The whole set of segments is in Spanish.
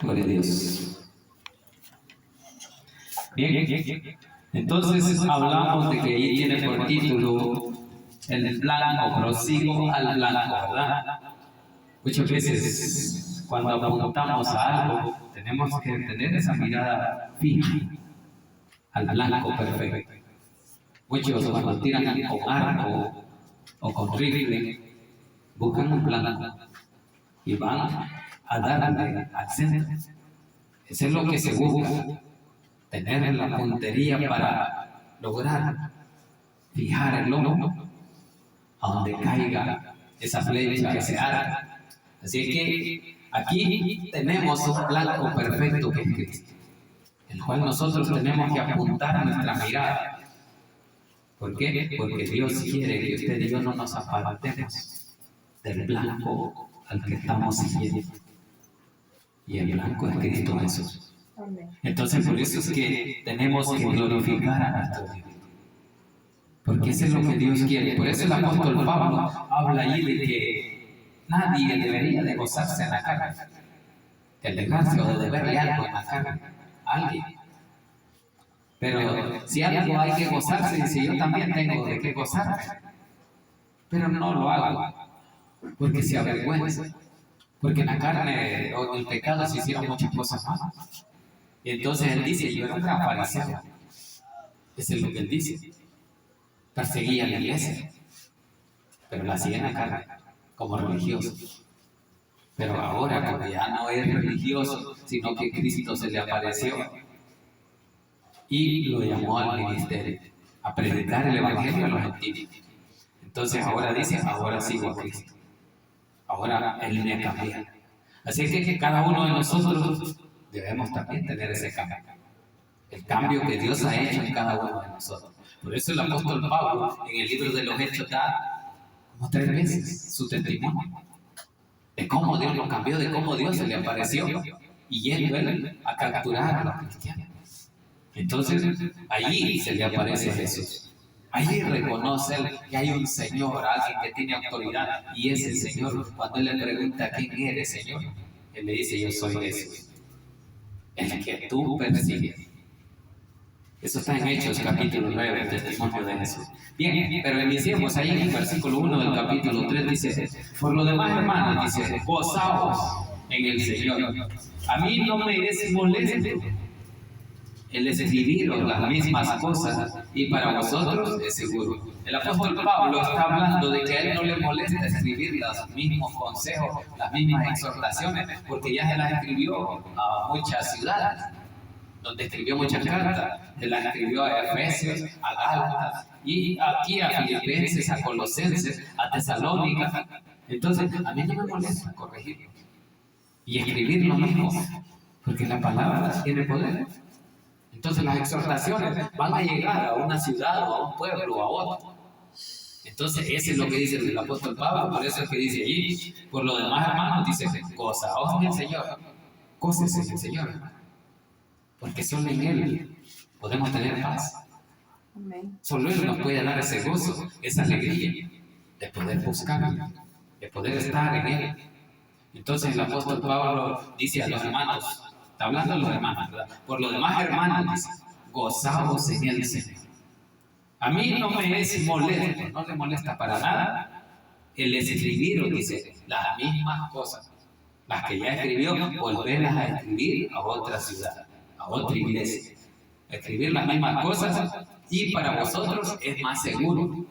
Gloria a Dios. Bien, entonces hablamos de que ahí tiene por título el blanco, prosigo al blanco, ¿verdad? Muchas veces cuando apuntamos a algo tenemos que tener esa mirada fija al blanco perfecto. Muchos cuando tiran con arco o con rifle buscan un blanco y van a darle al centro. Eso es lo que se busca, tener la puntería para lograr fijar el lomo a donde caiga esa flecha que se arca. Así que aquí tenemos un blanco perfecto que es Cristo, el cual nosotros tenemos que apuntar nuestra mirada. ¿Por qué? Porque Dios quiere que usted y yo no nos apartemos del blanco al que estamos siguiendo. Y el blanco es Cristo Jesús. Entonces por eso es que tenemos que glorificar a nuestro Dios. Porque eso es lo que Dios quiere. Por eso el apóstol Pablo habla allí de que nadie debería de gozarse en la carne. De alegrarse o de deberle algo en la carne a alguien. Pero si algo hay que gozarse, dice, yo también tengo de qué gozarme. Pero no lo hago porque se avergüenza. Porque en la carne o en el pecado se hicieron muchas cosas malas. Y entonces él dice, yo era un gran fariseo. Eso es lo que él dice. Perseguía a la iglesia, pero la hacía en la carne, como religioso. Pero ahora, como ya no es religioso, sino que Cristo se le apareció y lo llamó al ministerio, a predicar el evangelio a los gentiles. Entonces ahora dice, ahora sigo a Cristo. Ahora Él me ha cambiado. Así que cada uno de nosotros debemos también tener ese cambio. El cambio que Dios ha hecho en cada uno de nosotros. Por eso el apóstol Pablo en el libro de los Hechos da como 3 veces su testimonio de cómo Dios lo cambió, de cómo Dios se le apareció y yendo él a capturar a los cristianos. Entonces allí se le aparece Jesús. Allí reconoce él que hay un Señor, alguien que tiene autoridad, y ese Señor, cuando él le pregunta quién eres, Señor, él le dice, yo soy Jesús, el que tú persigues. Eso está en Hechos capítulo 9, el testimonio de Jesús. Bien, pero iniciemos ahí en el versículo 1 del capítulo 3, dice, por lo demás, hermanos, dice, gozaos en el Señor. A mí no me es molesto el escribiros las mismas cosas, y para vosotros es seguro. El apóstol Pablo está hablando de que a él no le molesta escribir los mismos consejos, las mismas exhortaciones, porque ya se las escribió a muchas ciudades, donde escribió muchas cartas. Se las escribió a Efesios, a Gálatas, y aquí a Filipenses, a Colosenses, a Tesalónica. Entonces, a mí no me molesta corregirlo y escribir lo mismo, porque la palabra tiene poder. Entonces las exhortaciones van a llegar a una ciudad o a un pueblo o a otro. Entonces ese es lo que dice el apóstol Pablo, por eso es que dice allí, por lo demás, hermanos, dice, gozaos en el Señor, gócese en el Señor, hermano, porque solo en Él podemos tener paz. Solo Él nos puede dar ese gozo, esa alegría de poder buscarlo, de poder estar en Él. Entonces el apóstol Pablo dice a los hermanos, está hablando a los hermanos, ¿verdad? Por lo demás, hermanos, dice, gozaos en el Señor. A mí no me es molesto, no le molesta para nada el escribir, dice, las mismas cosas, las que ya escribió, volverlas a escribir a otra ciudad, a otra iglesia. Escribir las mismas cosas, y para vosotros es más seguro.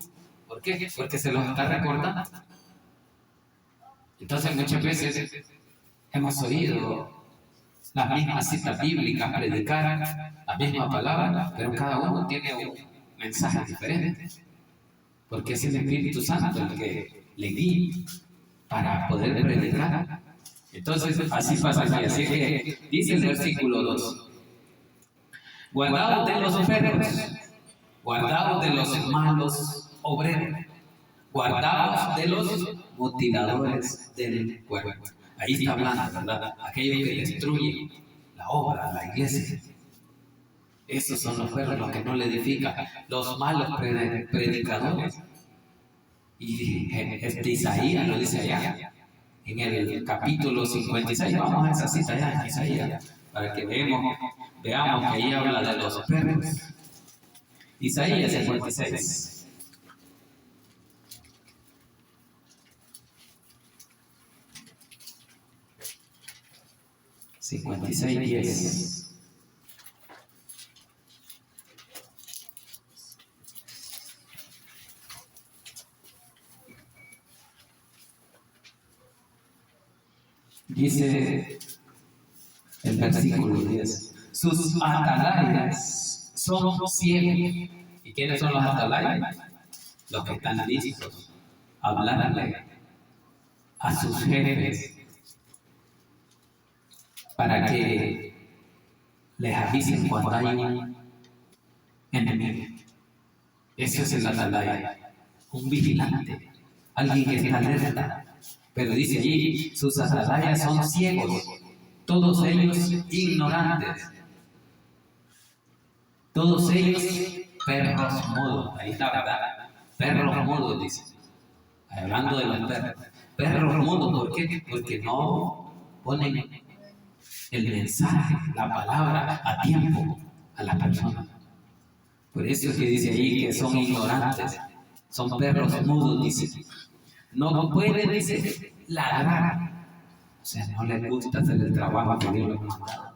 ¿Por qué? Porque se los está recordando. Entonces muchas veces hemos oído las mismas citas bíblicas, predicar la misma palabra, pero cada uno tiene un mensaje diferente, porque es el Espíritu Santo el que le guía para poder predicar. Entonces así pasa aquí. Así que dice el versículo 2, guardaos de los perros, guardaos de los malos obreros, guardaos de los mutiladores del cuerpo. Ahí está hablando, ¿verdad? Aquellos que destruyen la obra, la iglesia. Esos son los perros, los que no le edifican, los malos predicadores. Y Isaías lo dice allá, en el capítulo 56. Vamos a esa cita ya en Isaías, para que veamos que ahí habla de los perros. Isaías 56. $56.10. Dice el versículo 10: sus atalayas son ciegos. ¿Y quiénes son los atalayas? Los que están listos a hablarle a sus jefes para que les avisen cuando hay un enemigo. Eso es el atalaya, un vigilante, alguien que está alerta. Pero dice allí, sus atalayas son ciegos, todos ellos ignorantes, todos ellos perros mudos. Ahí está, ¿verdad? Perros mudos, dice. Hablando de los perros. Perros mudos, ¿por qué? Porque no ponen el mensaje, la palabra a tiempo a la persona. Por eso es que dice ahí que son ignorantes, son perros mudos, dice. No pueden, dice, ladrar. O sea, no les gusta hacer el trabajo que Dios les ha mandado.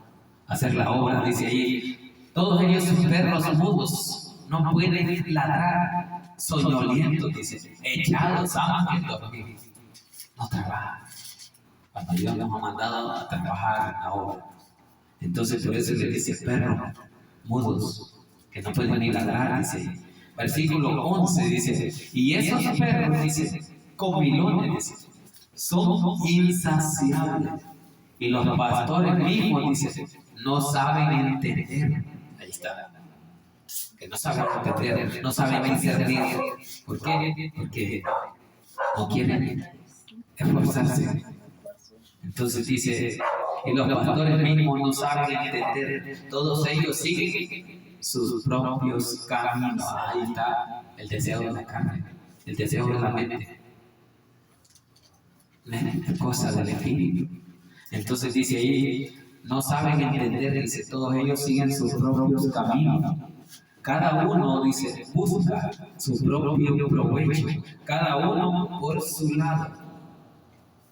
Hacer la obra, dice ahí. Todos ellos son perros mudos, no pueden ladrar, soñolientos, dice, echados a dormir. No trabajan. Cuando Dios nos ha mandado a trabajar en la obra. Entonces por eso le dice perros mudos, que no pueden ni ladrar, dice. Versículo 11 dice, y esos perros, dice, comilones, dice, son insaciables. Y los pastores mismos, dice, no saben entender. Ahí está. Que no saben entender, no saben discernir. ¿Por qué? Porque no quieren esforzarse. Entonces dice, y los pastores mismos no saben entender, todos ellos siguen sus propios caminos. Ahí está el deseo de la carne, el deseo de la mente, cosa del espíritu. Entonces dice ahí, no saben entender, dice, todos ellos siguen sus propios caminos. Cada uno, dice, busca su propio provecho, cada uno por su lado.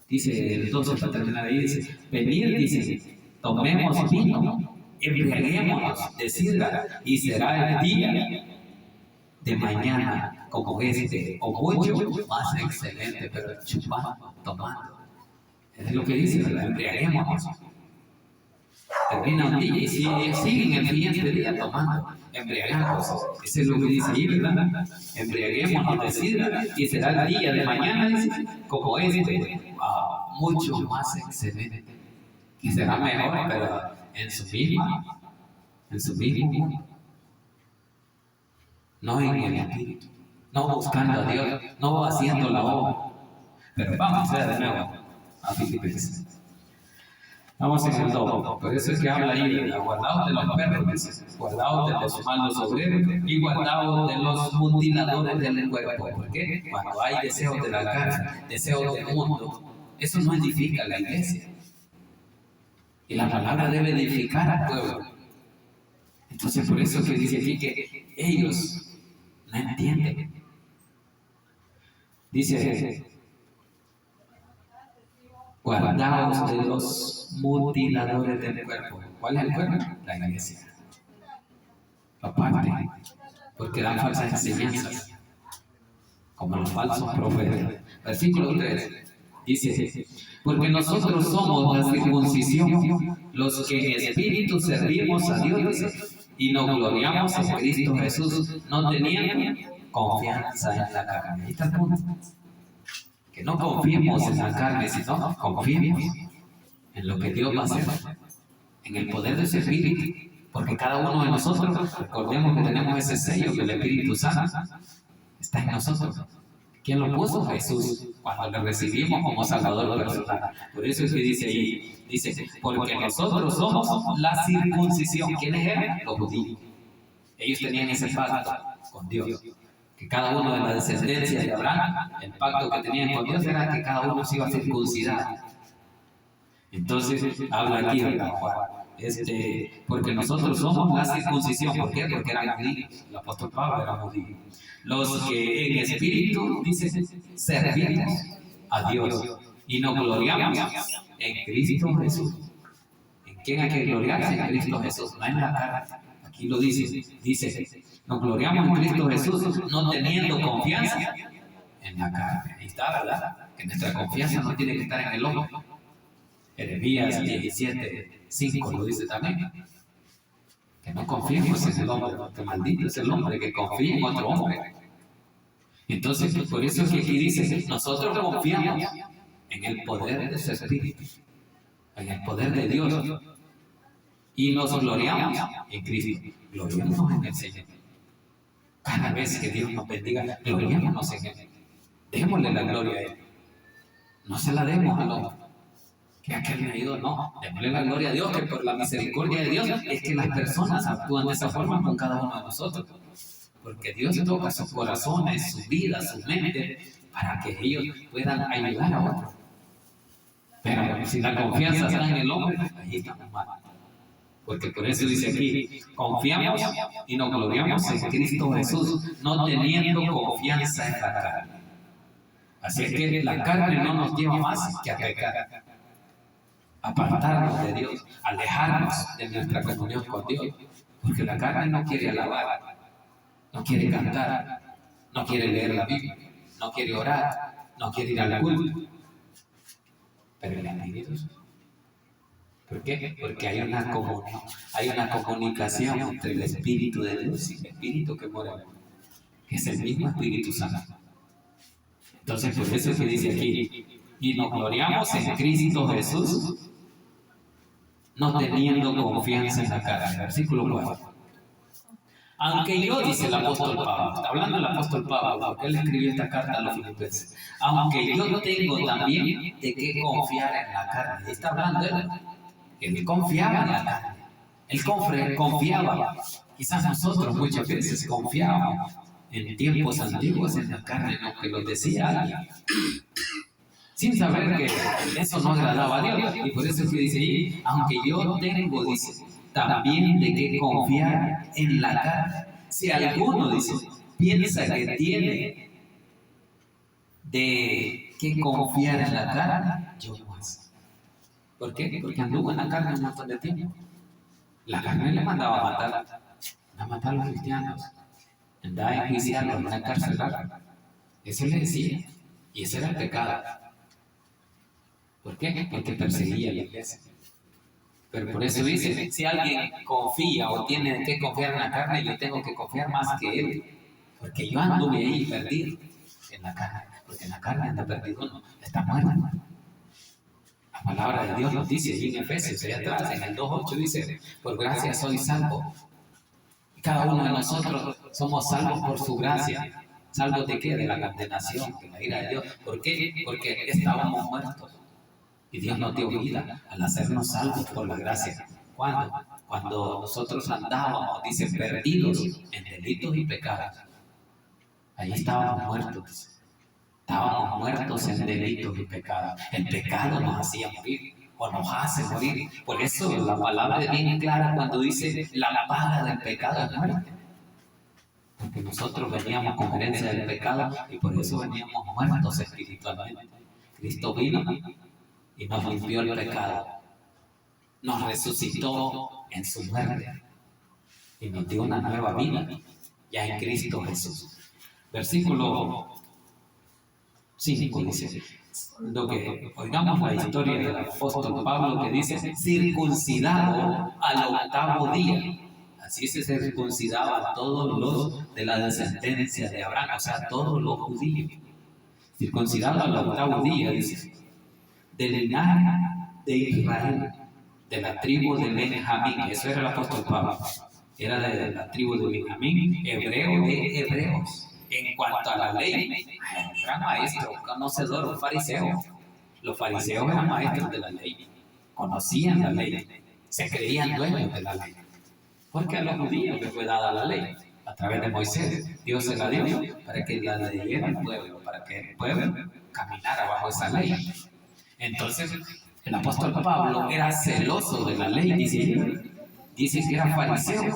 Dice el 12 para terminar ahí, dice, venid, dice, tomemos vino, embriaguémonos de sidra, y será el día de mañana como este, o mucho más excelente, pero chupando, tomando. Es lo que dice, ¿verdad? Embriaguémonos. Termina un día y siguen el siguiente día tomando, embriagándose. Eso es lo que dice ahí, ¿verdad? Embriaguémonos de sidra, y será el día de mañana, dice, como este, mucho más excelente, que será mejor, pero en su mismo, no en el espíritu, no buscando a Dios, no haciendo la obra. Pero vamos a ver de nuevo a Filipenses. Vamos en el 2. Por eso es que habla ahí, guardaos de los perros, dice, guardaos de los malos obreros y guardaos de los mutiladores del cuerpo. ¿Por qué? Cuando hay deseos de la carne, deseos del mundo, eso no edifica a la iglesia. Y la palabra debe edificar al pueblo. Entonces por eso es que dice aquí que ellos no entienden. Dice, guardaos de los mutiladores del cuerpo. ¿Cuál es el cuerpo? La iglesia. Aparte, porque dan falsas enseñanzas, como los falsos profetas. Versículo 3 dice, porque nosotros somos la circuncisión, los que en espíritu servimos a Dios y nos gloriamos en Cristo Jesús, no teniendo confianza en la carne. Ahí está el punto. Que no confiemos en la carne, sino confiemos en lo que Dios va a hacer, en el poder de su Espíritu, porque cada uno de nosotros, recordemos que tenemos ese sello del Espíritu Santo, está en nosotros. ¿Quién lo puso? Jesús, cuando le recibimos como Salvador personal. Por eso es que dice ahí, dice, porque nosotros somos la circuncisión. ¿Quiénes eran? Los judíos. Ellos tenían ese pacto con Dios. que cada uno de la descendencia de Abraham, el pacto que tenían con Dios era que cada uno se iba a circuncidar. Entonces habla aquí, ¿verdad, Juan? Porque nosotros somos la circuncisión. ¿Por qué? Porque eran judíos. El apóstol Pablo era judío. Los que en espíritu dicen servimos a Dios y nos gloriamos en Cristo Jesús. ¿En quién hay que gloriarse? En Cristo Jesús, no en la carne. Aquí lo dice, nos gloriamos en Cristo Jesús, no teniendo confianza en la carne. Ahí está, ¿verdad? Que nuestra confianza no tiene que estar en el hombre. Jeremías 17:5 lo dice también. Que no confiemos en el hombre, porque maldito es el hombre que confía en otro hombre. Entonces, por eso es que aquí dice, nosotros confiamos en el poder de su Espíritu, en el poder de Dios, y nos gloriamos en Cristo. Gloriémonos en el Señor. Cada vez que Dios nos bendiga, gloriémonos en Él. Démosle la gloria a Él. No se la demos al hombre. Que aquel me ayudó, no. Démosle la gloria a Dios, que por la misericordia de Dios es que las personas actúan de esa forma con cada uno de nosotros. Porque Dios toca sus corazones, su vida, su mente, para que ellos puedan ayudar a otros. Pero si la confianza está en el hombre, ahí estamos mal. Porque por eso dice aquí, confiamos y nos gloriamos en Cristo Jesús, no teniendo confianza en la carne. Así es que la carne no nos lleva más que a pecar, apartarnos de Dios, alejarnos de nuestra comunión con Dios. Porque la carne no quiere alabar, no quiere cantar, no quiere leer la Biblia, no quiere orar, no quiere ir al culto. Pero el Espíritu, ¿por qué? Porque hay una comunión, hay una comunicación entre el Espíritu de Dios y el Espíritu que mora en él, que es el mismo Espíritu Santo. Entonces, por eso es que dice aquí, y nos gloriamos en Cristo Jesús, no teniendo confianza en la carne. Versículo 4. Aunque yo, dice el apóstol Pablo, está hablando el apóstol Pablo, porque él escribió esta carta a los filipenses, aunque yo tengo también de qué confiar en la carne. Está hablando él confiaba en la carne, él confiaba. Quizás nosotros muchas veces confiábamos en tiempos antiguos en la carne, ¿no? Que lo decía alguien, sin saber que eso no agradaba a Dios. Y por eso es que dice ahí, aunque yo tengo, dice, también de qué confiar en la carne. Si alguno, dice, piensa que tiene de qué confiar en la carne, yo más. ¿Por qué? Porque anduvo en la carne un montón de tiempo. La carne le mandaba a matar a los cristianos, andaba a enjuiciarlos, a encarcelarlos. Eso le decía, y ese era el pecado. ¿Por qué? Porque perseguía a la iglesia. Pero por eso dice, si alguien confía o tiene que confiar en la carne, yo tengo que confiar más que él. Porque yo anduve ahí perdido en la carne. Porque en la carne anda perdido uno, está muerto. La palabra de Dios nos dice allí en Efesios, allá atrás, en el 2:8 dice, por gracia soy salvo. Y cada uno de nosotros somos salvos por su gracia. ¿Salvos de qué? De la condenación, de la ira de Dios. ¿Por qué? Porque estábamos muertos. Y Dios nos dio vida al hacernos salvos por la gracia. ¿Cuándo? Cuando nosotros andábamos, dice, perdidos en delitos y pecados. Ahí estábamos muertos. Estábamos muertos en delitos y pecados. El pecado nos hacía morir, o nos hace morir. Por eso la palabra es bien clara cuando dice, la paga del pecado es muerte. Porque nosotros veníamos con herencia del pecado y por eso veníamos muertos espiritualmente. Cristo vino y nos limpió el pecado, nos resucitó en su muerte y nos dio una nueva vida ya en Cristo Jesús. Versículo 5 dice, lo que oigamos la historia del apóstol Pablo que dice, circuncidado al 8º día. Así se circuncidaban todos los de la descendencia de Abraham, o sea, todos los judíos. Circuncidado al 8º día, dice, del linaje de Israel, de la tribu de Benjamín. Eso era el apóstol Pablo. Era de la tribu de Benjamín, hebreo de hebreos. En cuanto a la ley, gran maestro, conocedor, un fariseo. Los fariseos eran maestros de la ley, conocían la ley, se creían dueños de la ley. Porque a los judíos les fue dada la ley. a través de Moisés. Dios se la dio para que la leyera al pueblo, para que el pueblo caminara bajo esa ley. Entonces, el apóstol Pablo era celoso de la ley, dice que era fariseo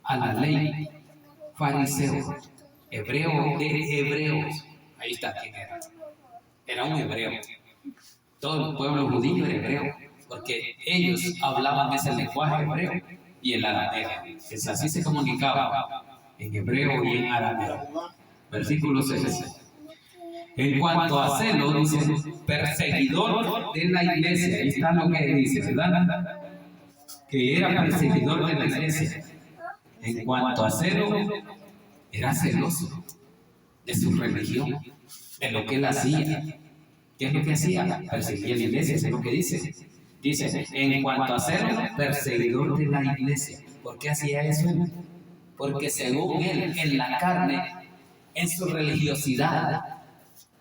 a la ley, fariseo, hebreo de hebreos. Ahí está quién era. Era un hebreo. Todo el pueblo judío era hebreo, porque ellos hablaban ese lenguaje hebreo y el arameo. Así se comunicaban, en hebreo y en arameo. Versículo 6. En cuanto a celo, dice, perseguidor de la iglesia. Ahí está lo que dice, ¿verdad? Que era perseguidor de la iglesia. En cuanto a celo, era celoso de su religión, de lo que él hacía. ¿Qué es lo que hacía? Perseguía a la iglesia, es lo que dice. Dice, en cuanto a celo, perseguidor de la iglesia. ¿Por qué hacía eso? Porque según él, en la carne, en su religiosidad,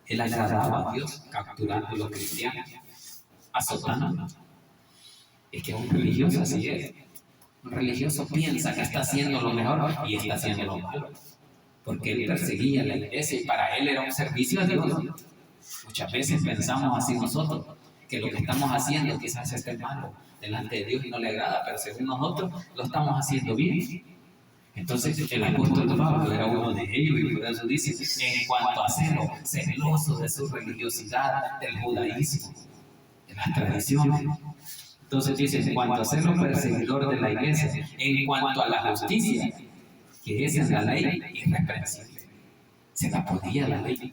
él agradaba a Dios, capturando a los cristianos, azotando. Es que un religioso así es. Un religioso piensa que está haciendo lo mejor y está haciendo lo malo. Porque él perseguía a la iglesia y para él era un servicio a Dios. Muchas veces pensamos así nosotros, que lo que estamos haciendo quizás esté malo delante de Dios y no le agrada, pero según nosotros lo estamos haciendo bien. Entonces el apóstol Pablo era uno de ellos y por eso dice, en cuanto a celo, celoso de su religiosidad, del judaísmo, de las tradiciones. Entonces dice, en cuanto a celo, perseguidor de la iglesia, en cuanto a la justicia, que esa es la ley irreprensible. Se la podía la ley.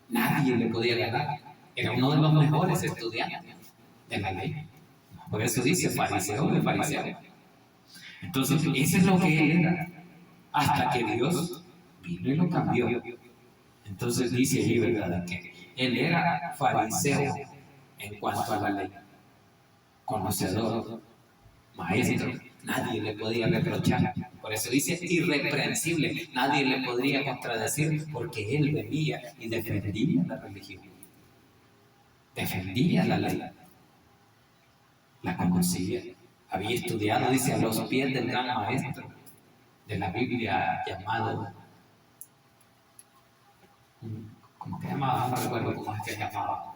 Nadie le podía ganar. Era uno de los mejores estudiantes de la ley. Por eso dice fariseo de fariseo. Entonces, eso es lo que él era. Hasta que Dios vino y lo cambió. Entonces dice allí, ¿verdad? Que él era fariseo en cuanto a la ley. Conocedor, maestro. Nadie le podía reprochar. Por eso dice irreprensible. Nadie le podría contradecir porque él venía y defendía la religión. Defendía la ley. La conocía. Había estudiado, dice, a los pies del gran maestro de la Biblia llamado, ¿cómo que llamaba? No recuerdo cómo es que llamaba.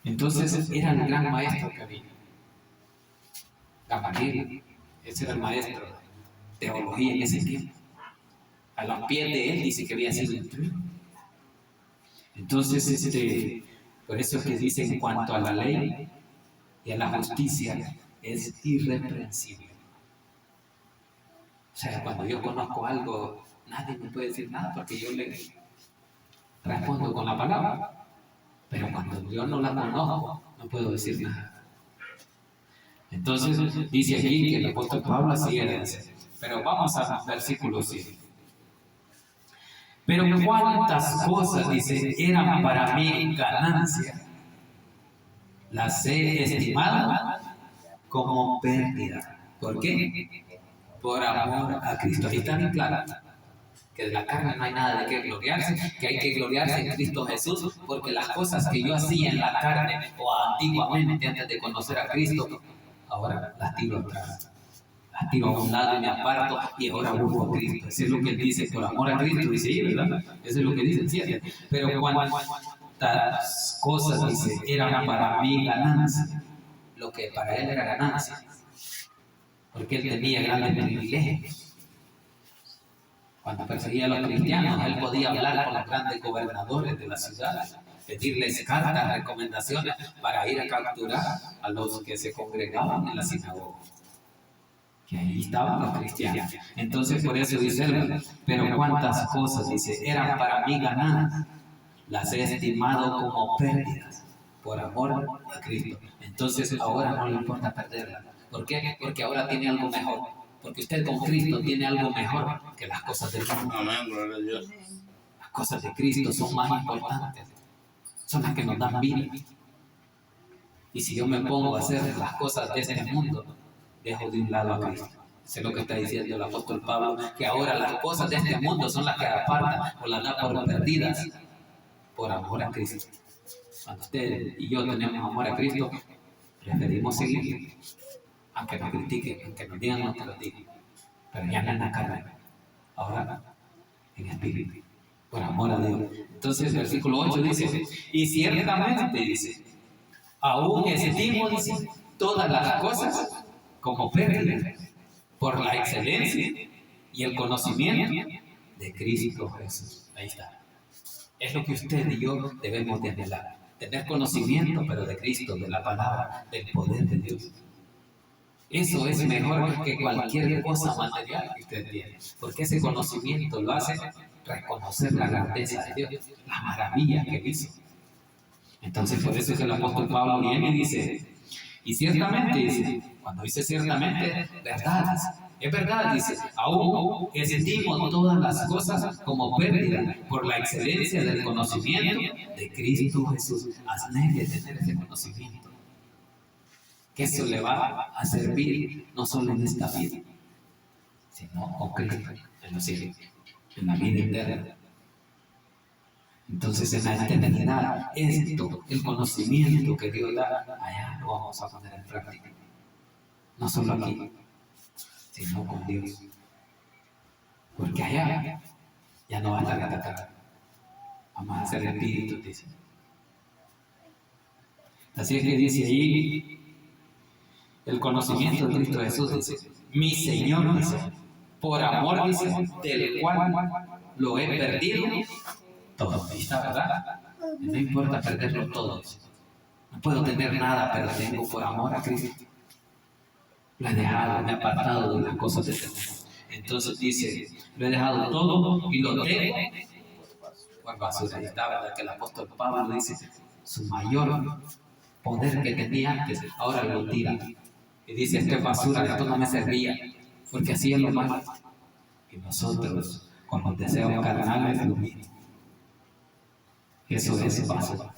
Entonces era el gran maestro que había. Gamaliel, ese era el maestro de teología en ese tiempo. A los pies de él dice que había sido instruido. Entonces, por eso es que dice en cuanto a la ley y a la justicia, es irreprensible. O sea, cuando yo conozco algo, nadie me puede decir nada porque yo le respondo con la palabra. Pero cuando yo no la conozco, no puedo decir nada. Entonces, dice aquí que el apóstol Pablo así era. Pero vamos al versículo 7. Pero cuántas cosas, dice, eran para mí ganancia, las he estimado como pérdida. ¿Por qué? Por amor a Cristo. Ahí está bien claro que de la carne no hay nada de qué gloriarse, que hay que gloriarse en Cristo Jesús, porque las cosas que yo hacía en la carne o antiguamente antes de conocer a Cristo, ahora las tiro atrás. Las tiro a un lado y me aparto y ahora busco a Cristo. Eso es lo que él dice, por amor a Cristo, dice ahí, ¿verdad? Eso es lo que dice el 7. Pero cuántas cosas, dice, eran para mí ganancia, lo que para él era ganancia, porque él tenía grandes privilegios. Cuando perseguía a los cristianos, él podía hablar con los grandes gobernadores de la ciudad, pedirles cartas, recomendaciones para ir a capturar a los que se congregaban en la sinagoga. Que ahí estaban los cristianos. Entonces por eso dice él, pero cuántas cosas, dice, eran para mí ganadas, las he estimado como pérdidas por amor a Cristo. Entonces ahora no le importa perderlas. ¿Por qué? Porque ahora tiene algo mejor. Porque usted con Cristo tiene algo mejor que las cosas del mundo. Amén, gloria a Dios. Las cosas de Cristo son más importantes. Son las que nos dan vida. Y si yo me pongo a hacer las cosas de este mundo, dejo de un lado a Cristo. Eso es lo que está diciendo el apóstol Pablo, que ahora las cosas de este mundo son las que apartan o las da por perdidas por amor a Cristo. Cuando usted y yo tenemos amor a Cristo, preferimos seguirle, aunque nos critiquen, aunque nos digan lo que nos digan. pero ya no en la carne, ahora en espíritu, por amor a Dios. Entonces el versículo 8 dice, y ciertamente dice, aún estimo, dice, todas las cosas como pérdida por la excelencia y el conocimiento de Cristo Jesús. Ahí está. Es lo que usted y yo debemos de anhelar. Tener conocimiento, pero de Cristo, de la palabra, del poder de Dios. Eso es mejor que cualquier cosa material que usted tiene. Porque ese conocimiento lo hace reconocer la grandeza de Dios, la maravilla que hizo. Entonces, por eso es que el apóstol Pablo viene y dice, y ciertamente, dice, cuando dice ciertamente, verdad, es verdad, dice, aún estimo todas las cosas como pérdida por la excelencia del conocimiento de Cristo Jesús. Hazme de tener ese conocimiento, que eso le va a servir no solo en esta vida, sino con Cristo en los cielos, en la vida eterna. Entonces, en la eternidad, esto, el conocimiento que Dios da, allá lo vamos a poner en práctica. No solo aquí, sino con Dios. Porque allá ya no va a estar atacado. Vamos a ser espíritus, dice. Así es que dice ahí, el conocimiento de Cristo Jesús, dice, mi Señor, dice, por amor, dice, del cual lo he perdido todo. Ahí está, ¿verdad? No importa perderlo todo. No puedo tener nada, pero tengo por amor a Cristo. Lo he dejado, me he apartado de las cosas de este mundo. Entonces dice, lo he dejado todo y lo tengo por basura. Ahí está, ¿verdad? Que el apóstol Pablo dice, su mayor poder que tenía antes, ahora lo tira. Y dice, esto es basura, esto no me servía, porque así es lo malo. Y nosotros, con los deseos carnales, lo mismo. Eso es basura.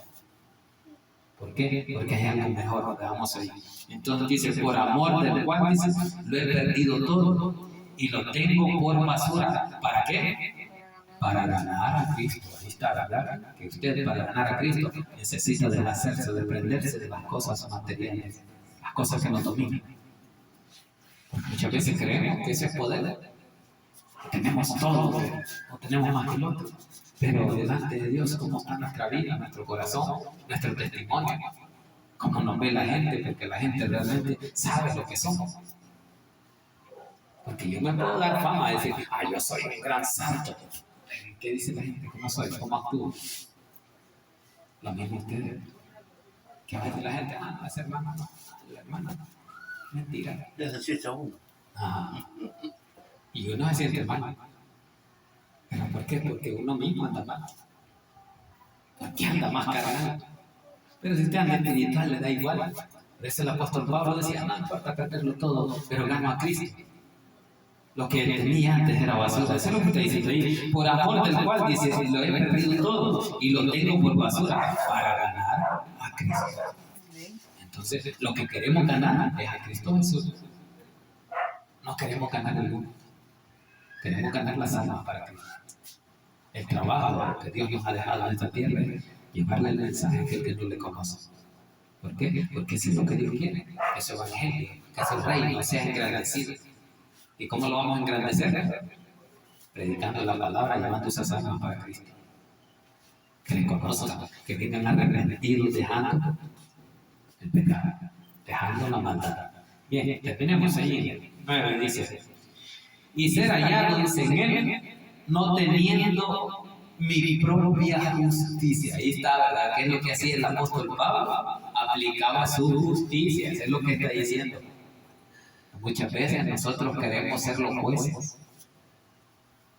¿Por qué? Porque hay algo mejor, lo dejamos ahí. Entonces dice, por amor del cual, dice, lo he perdido todo y lo tengo por basura. ¿Para qué? Para ganar a Cristo. Ahí está, ¿verdad? Que usted para ganar a Cristo necesita deshacerse, desprenderse de las cosas materiales, las cosas que nos dominan. Porque muchas veces creemos que ese es poder. Tenemos todo, o tenemos más que el otro. Pero delante de Dios, ¿cómo está nuestra vida, nuestro corazón, nuestro testimonio? ¿Cómo nos ve la gente? Porque la gente realmente sabe lo que somos. Porque yo me puedo dar fama de decir, yo soy un gran santo. ¿Qué dice la gente? ¿Cómo soy? ¿Cómo actúo? Lo mismo ustedes. Que a veces la gente, esa hermana, la hermana. Mentira. Necesita uno. Y uno se siente mal. ¿Pero por qué? Porque uno mismo anda mal. ¿Por qué anda más carnal? Pero si usted anda espiritual, le da igual. Por eso el apóstol Pablo decía, no importa perderlo todo, pero gano a Cristo. Lo que tenía antes era basura. Eso es lo que está diciendo ahí. Por amor del cual, dice, lo he perdido todo y lo tengo por basura para ganar a Cristo. Entonces, lo que queremos ganar es a Cristo Jesús. No queremos ganar el mundo. Queremos ganar las almas para Cristo. El trabajo que Dios nos ha dejado en esta tierra es llevarle el mensaje a aquel que no le conoce. ¿Por qué? Porque eso es lo que Dios quiere. Es su evangelio, que es el reino, sea engrandecido. ¿Y cómo lo vamos a engrandecer? Predicando la palabra, llevando esas almas para Cristo. Que le conozcan, que vengan arrepentidos, dejando el pecado, dejando la maldad. Bien, terminemos ahí en el 9, dice, y ser hallado, dice, en él, no teniendo mi propia justicia. Ahí está, ¿verdad? ¿Qué es lo que hacía el apóstol Pablo? Aplicaba su justicia, eso es lo que está diciendo. Muchas veces nosotros queremos ser los jueces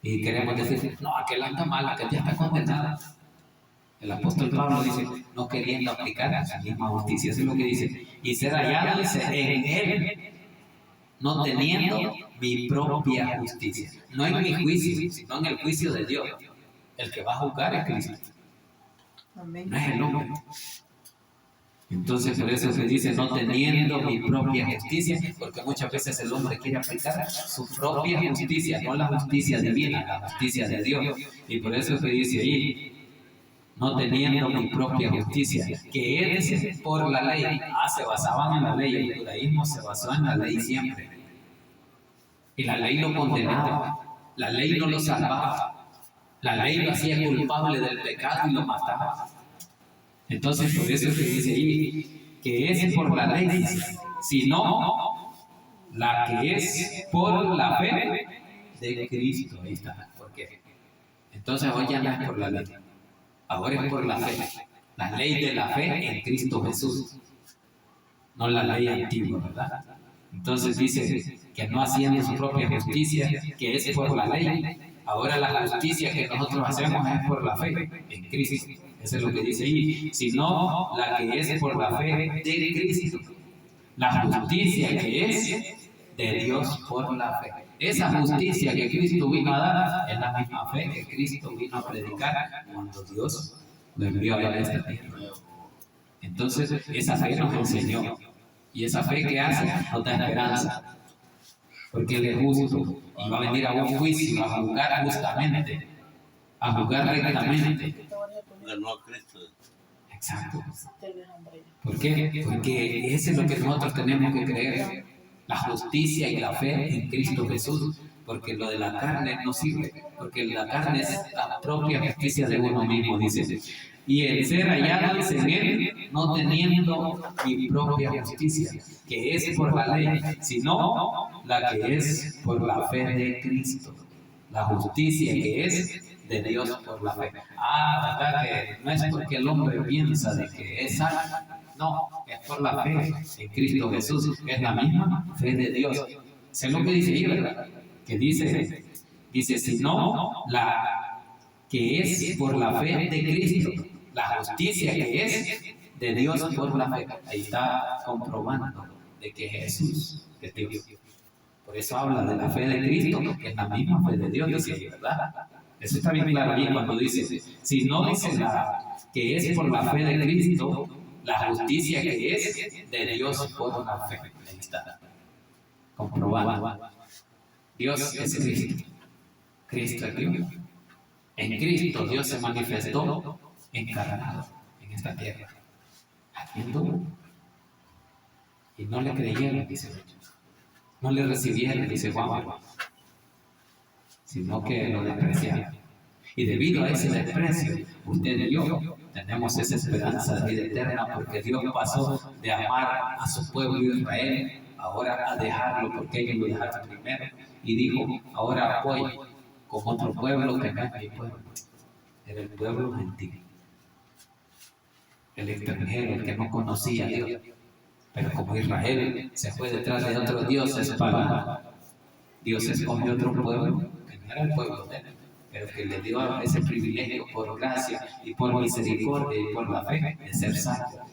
y queremos decir, no, aquel anda mal, aquel ya está condenado. El apóstol Pablo dice, no queriendo aplicar la misma justicia, eso es lo que dice, y ser hallado, dice, en él, no teniendo mi propia justicia, no en mi juicio, sino en el juicio de Dios. El que va a juzgar es Cristo, no es el hombre. Entonces por eso se dice, no teniendo mi propia justicia, porque muchas veces el hombre quiere aplicar su propia justicia, no la justicia divina, la justicia de Dios. Y por eso se dice ahí, no teniendo mi propia justicia, que es por la ley. Se basaban en la ley, el judaísmo se basó en la ley siempre. Y la ley lo condenaba, la ley no lo salvaba, la ley lo hacía culpable del pecado y lo mataba. Entonces, por eso es que dice ahí que es por la ley, sino la que es por la fe de Cristo. Ahí está. ¿Por qué? Entonces, hoy ya no es por la ley, ahora es por la fe. La ley de la fe en Cristo Jesús, no la ley antigua, ¿verdad? Entonces dice que no haciendo su propia justicia, que es por la ley. Ahora la justicia que nosotros hacemos es por la fe en Cristo. Eso es lo que dice ahí. Sino la que es por la fe de Cristo. La justicia que es de Dios por la fe. Esa justicia que Cristo vino a dar es la misma fe que Cristo vino a predicar cuando Dios lo envió a esta tierra. Entonces, esa fe nos enseñó. Y esa fe que hace nos da esperanza. Porque Él es justo y va a venir a un juicio, a juzgar justamente, a juzgar rectamente. Ganó a Cristo. Exacto. ¿Por qué? Porque eso es lo que nosotros tenemos que creer. La justicia y la fe en Cristo Jesús. Porque lo de la carne no sirve. Porque la carne es la propia justicia de uno mismo, dice. Y el ser hallados en Él, no teniendo mi propia justicia, que es por la ley, sino la que es por la fe de Cristo. La justicia que es de Dios por la fe. ¿Verdad? Que no es porque el hombre piensa de que es salvo. No, es por la fe en Cristo Jesús. Es la misma fe de Dios. Sé lo que dice ahí, ¿verdad? Que dice, sino la que es por la fe de Cristo. La justicia que es de Dios por la fe. Ahí está comprobando de que Jesús es Dios. Por eso habla de la fe de Cristo, que es la misma fe de Dios, dice, ¿verdad? Eso está bien claro ahí cuando dice, si no dice la que es por la fe de Cristo, la justicia que es de Dios por la fe. Ahí está. Comprobando. Dios es Cristo. Cristo es Dios. En Cristo Dios se manifestó encarnado en esta tierra. Haciendo. Y no le creyeron, dice ellos. No le recibieron, dice Juan, sino que lo despreciaron. Y debido a ese desprecio, usted y yo tenemos esa esperanza de vida eterna, porque Dios pasó de amar a su pueblo Israel ahora a dejarlo, porque ellos lo dejaron primero, y dijo, ahora voy con otro pueblo que no es mi pueblo, era el pueblo gentil, el extranjero, el que no conocía a Dios. Pero como Israel se fue detrás de otros dioses paganos, Dios escogió otro pueblo que no era el pueblo de él, pero que le dio ese privilegio por gracia y por misericordia y por la fe de ser salvo,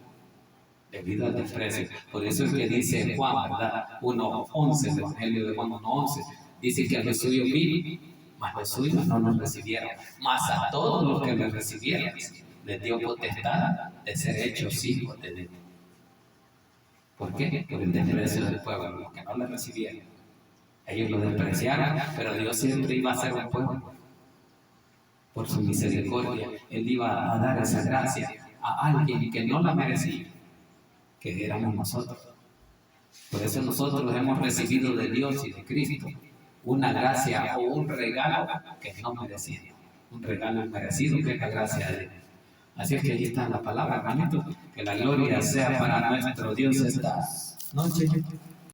debido al desprecio. Por eso es que dice Juan, ¿verdad? 1:11, el Evangelio de Juan 1:11, dice que a los suyos vino, mas los suyos no nos recibieron, mas a todos los que le recibieron les dio potestad de ser hechos hijos de Dios. ¿Por qué? Por el desprecio del pueblo, los que no le recibieron. Ellos lo despreciaron, pero Dios siempre iba a ser un pueblo. Por su misericordia, Él iba a dar esa gracia a alguien que no la merecía, que éramos nosotros. Por eso nosotros hemos recibido de Dios y de Cristo una gracia o un regalo que no merecíamos. Un regalo inmerecido que es la gracia de Dios. Así es que ahí está la palabra, hermanito. Que la gloria sea para nuestro Dios esta noche.